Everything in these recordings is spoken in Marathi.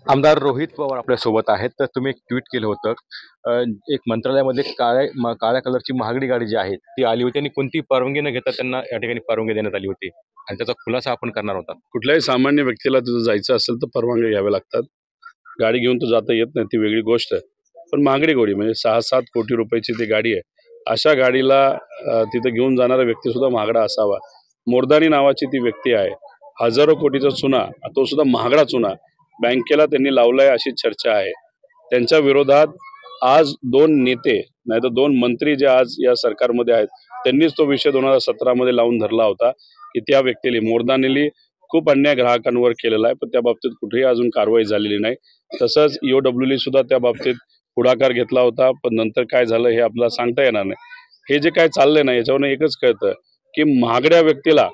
आमदार रोहित पवार आपल्या सोबत आहेत. तर तुम्ही एक ट्विट केलं होतं. एक मंत्रालयामध्ये काळ्या कलरची महागडी गाडी जी आहे ती आली होती आणि कोणती परवानगी न घेता त्यांना या ठिकाणी परवानगी देण्यात आली होती आणि त्याचा खुलासा आपण करणार होता. कुठल्याही सामान्य व्यक्तीला तिथं जायचं असेल तर परवानगी घ्याव्या लागतात. गाडी घेऊन तर जाता येत नाही, ती वेगळी गोष्ट आहे. पण महागडी गाडी म्हणजे 6-7 कोटी रुपयाची ती गाडी आहे. अशा गाडीला तिथं घेऊन जाणारा व्यक्ती सुद्धा महागडा असावा. मोरदानी नावाची ती व्यक्ती आहे. हजारो कोटीचा चुना, तो सुद्धा महागडा चुना बँकेला त्यांनी लावलाय अशी चर्चा आहे. त्यांच्या विरोधात आज 2 नेते नाही तर 2 मंत्री जे आज या सरकारमध्ये आहेत त्यांनीच तो विषय 2017 मध्ये लावून धरला होता की त्या व्यक्तीला मोरदानीली खूप अन्याय ग्राहकांवर केलेला आहे, पण त्या बाबतीत कुठेही अजून कारवाई झालेली नाही. तसंच ईओडब्ल्यूने सुद्धा त्या बाबतीत पुढाकार घेतला होता, पण नंतर काय झालं हे आपल्याला सांगता येणार नाही. हे जे काय चाललंय ना याच्यावरून एकच कळतं की महागड्या व्यक्तीला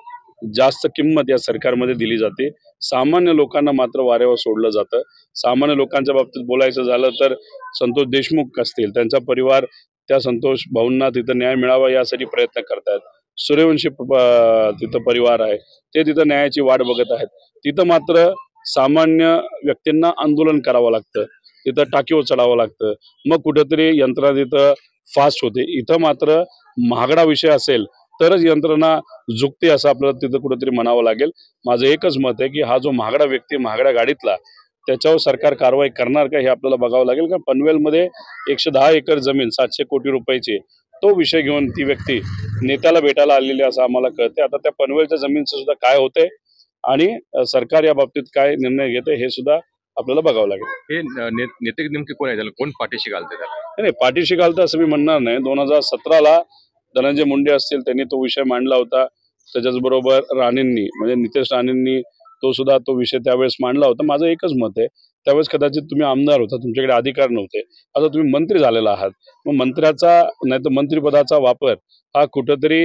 जास्त किंमत या सरकारमध्ये दिली जाते, सामान्य लोकांना मात्र वाऱ्यावर सोडलं जातं. सामान्य लोकांच्या बाबतीत बोलायचं झालं तर संतोष देशमुख असतील, त्यांचा परिवार त्या संतोष भाऊंना तिथं न्याय मिळावा यासाठी प्रयत्न करतात. सूर्यवंशी तिथं परिवार आहे, ते तिथं न्यायाची वाट बघत आहेत. तिथं मात्र सामान्य व्यक्तींना आंदोलन करावं लागतं, तिथं टाकीवर चढावं लागतं, मग कुठेतरी यंत्रणा तिथं फास्ट होते. इथं मात्र महागडा विषय असेल तरच यंत्रणा झुकते असं आपल्याला तिथं कुठेतरी म्हणावं लागेल. माझं एकच मत आहे की हा जो महागडा व्यक्ती महागड्या गाडीतला त्याच्यावर सरकार कारवाई करणार का हे आपल्याला बघावं लागेल. कारण पनवेलमध्ये 110 एकर जमीन 700 कोटी रुपयाची, तो विषय घेऊन ती व्यक्ती नेत्याला भेटायला आलेली असं आम्हाला कळते. आता त्या पनवेलच्या जमीनचं सुद्धा काय होतंय आणि सरकार या बाबतीत काय निर्णय घेते हे सुद्धा आपल्याला बघावं लागेल. हे नेते नेमके कोण आहे, त्याला कोण पाठीशी घालते त्याला? नाही, पाठीशी घालतं असं मी म्हणणार नाही. 2017ला धनंजय मुंडे असतील त्यांनी तो विषय मांडला होता. त्याच्याचबरोबर राणेंनी म्हणजे नितेश राणेंनी तो सुद्धा तो विषय त्यावेळेस मांडला होता. माझं एकच मत आहे, त्यावेळेस कदाचित तुम्ही आमदार होता, तुमच्याकडे अधिकार नव्हते. आता तुम्ही मंत्री झालेला आहात, मग मंत्र्याचा नाही तर मंत्रिपदाचा वापर हा कुठंतरी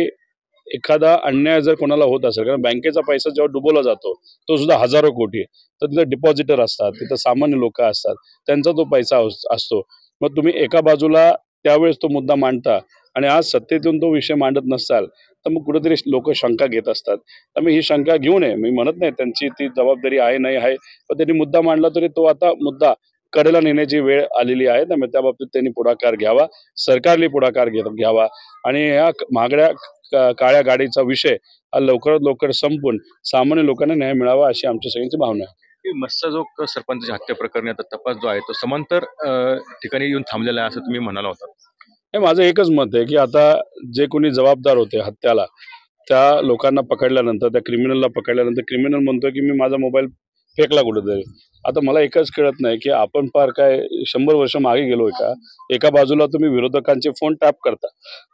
एखादा अन्याय जर कोणाला होत असेल, कारण बँकेचा पैसा जेव्हा डुबवला जातो तो सुद्धा हजारो कोटी, तर तिथं डिपॉझिटर असतात, तिथं सामान्य लोक असतात, त्यांचा तो पैसा असतो. मग तुम्ही एका बाजूला त्यावेळेस तो मुद्दा मांडता आणि आज सत्तेतून तो विषय मांडत नसाल तर मग कुठेतरी लोक शंका घेत असतात. त्यामुळे ही शंका घेऊ नये. मी म्हणत नाही त्यांची ती जबाबदारी आहे नाही आहे, पण त्यांनी मुद्दा मांडला तरी तो आता मुद्दा कडेला नेण्याची वेळ आलेली आहे. त्यामुळे त्या बाबतीत त्यांनी पुढाकार घ्यावा, सरकारने पुढाकार घ्यावा आणि या महागड्या काळ्या गाडीचा विषय हा लवकरात लवकर संपून सामान्य लोकांना न्याय मिळावा अशी आमच्या सगळ्यांची भावना आहे. मस्साजोग सरपंचाच्या हत्या प्रकरणी आता तपास जो आहे तो समांतर ठिकाणी येऊन थांबलेला आहे असं तुम्ही म्हणाला होता. हे माझं एकच मत आहे की आता जे कोणी जबाबदार होते हत्याला त्या लोकांना पकडल्यानंतर, त्या क्रिमिनलला पकडल्यानंतर क्रिमिनल म्हणतोय की मी माझा मोबाईल फेकला कुठेतरी. आता मला एकच कळत नाही की आपण पार काय 100 वर्ष मागे गेलोय का? एका बाजूला तुम्ही विरोधकांचे फोन टॅप करता,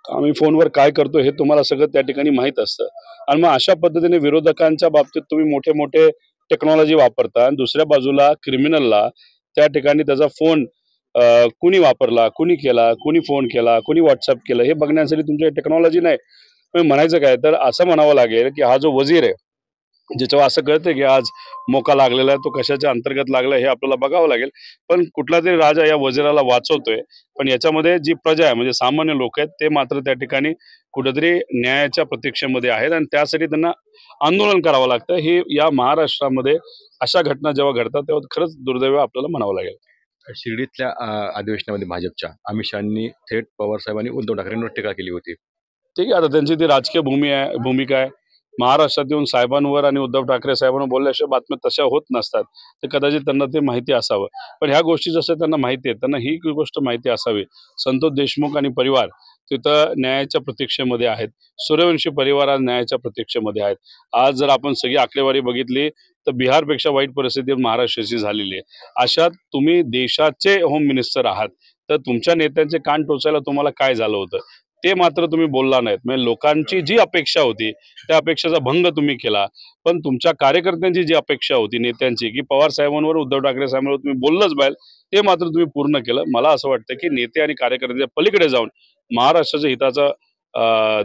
आम्ही फोनवर काय करतो हे तुम्हाला सगळं त्या ठिकाणी माहीत असतं, आणि मग अशा पद्धतीने विरोधकांच्या बाबतीत तुम्ही मोठे मोठे टेक्नॉलॉजी वापरता आणि दुसऱ्या बाजूला क्रिमिनलला त्या ठिकाणी त्याचा फोन कुणी वापरला, कुणी केला, कुणी फोन केला, कुणी व्हॉट्सअप केलं हे बघण्यासाठी तुमच्या टेक्नॉलॉजी नाही. म्हणायचं काय तर असं म्हणावं लागेल की हा जो वजीर आहे ज्याच्यावर असं कळतं की आज मोका लागलेला आहे, तो कशाच्या अंतर्गत लागला हे आपल्याला बघावं लागेल. पण कुठला तरी राजा या वजिराला वाचवतोय, पण याच्यामध्ये जी प्रजा आहे म्हणजे सामान्य लोक आहेत ते मात्र त्या ठिकाणी कुठेतरी न्यायाच्या प्रतीक्षेमध्ये आहेत आणि त्यासाठी त्यांना आंदोलन करावं लागतं. हे या महाराष्ट्रामध्ये अशा घटना जेव्हा घडतात तेव्हा खरंच दुर्दैव आपल्याला म्हणावं लागेल. शिर्डीतल्या अधिवेशनामध्ये भाजपच्या अमित शहानी थेट पवार साहेबांनी उद्धव ठाकरेंवर टीका केली होती. ठीक आहे, आता त्यांची ती राजकीय भूमिका आहे. महाराष्ट्रात येऊन साहेबांवर आणि उद्धव ठाकरे साहेबांवर बोलल्याशिवाय बातम्या तशा होत नसतात, तर कदाचित त्यांना ते माहिती असावं. पण ह्या गोष्टी जसं त्यांना माहिती आहे त्यांना ही गोष्ट माहिती असावी. संतोष देशमुख आणि परिवार तिथं न्यायाच्या प्रतीक्षेमध्ये आहेत. सूर्यवंशी परिवार आज न्यायाच्या प्रतीक्षेमध्ये आहेत. आज जर आपण सगळी आकडेवारी बघितली तर बिहारपेक्षा वाईट परिस्थिती महाराष्ट्राची झालेली आहे. अशात तुम्ही देशाचे होम मिनिस्टर आहात, तर तुमच्या नेत्यांचे कान टोचायला तुम्हाला काय झालं होतं ते मात्र तुम्ही बोलला नाहीत. म्हणजे लोकांची जी अपेक्षा होती त्या अपेक्षेचा भंग तुम्ही केला. पण तुमच्या कार्यकर्त्यांची जी अपेक्षा होती नेत्यांची की पवार साहेबांवर उद्धव ठाकरे साहेबांवर तुम्ही बोललंच पाहिजे, ते मात्र तुम्ही पूर्ण केलं. मला असं वाटतं की नेते आणि कार्यकर्त्यांच्या पलीकडे जाऊन महाराष्ट्राच्या हिताचा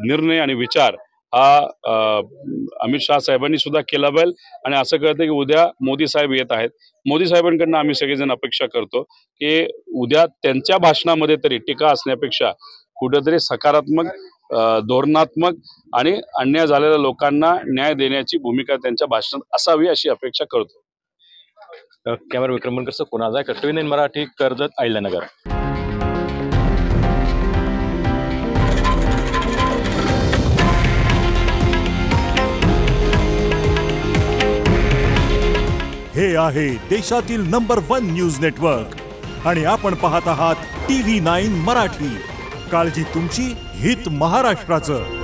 निर्णय आणि विचार हा अमित शहा साहेबांनी सुद्धा केला पाहिजे. आणि असं कळतं की उद्या मोदी साहेब येत आहेत. मोदी साहेबांकडनं आम्ही सगळेजण अपेक्षा करतो की उद्या त्यांच्या भाषणामध्ये तरी टीका असण्यापेक्षा कुठेतरी सकारात्मक, धोरणात्मक आणि अन्याय झालेल्या लोकांना न्याय देण्याची भूमिका त्यांच्या भाषणात असावी अशी अपेक्षा करतो. कॅमेरा विक्रम मनकर कोणाचा कट्टविन मराठी कर्जत अहिल्यानगर. हे आहे देशातील नंबर 1 न्यूज नेटवर्क आणि आपण पाहत आहात TV9 मराठी. काळजी तुमची, हित महाराष्ट्राचं.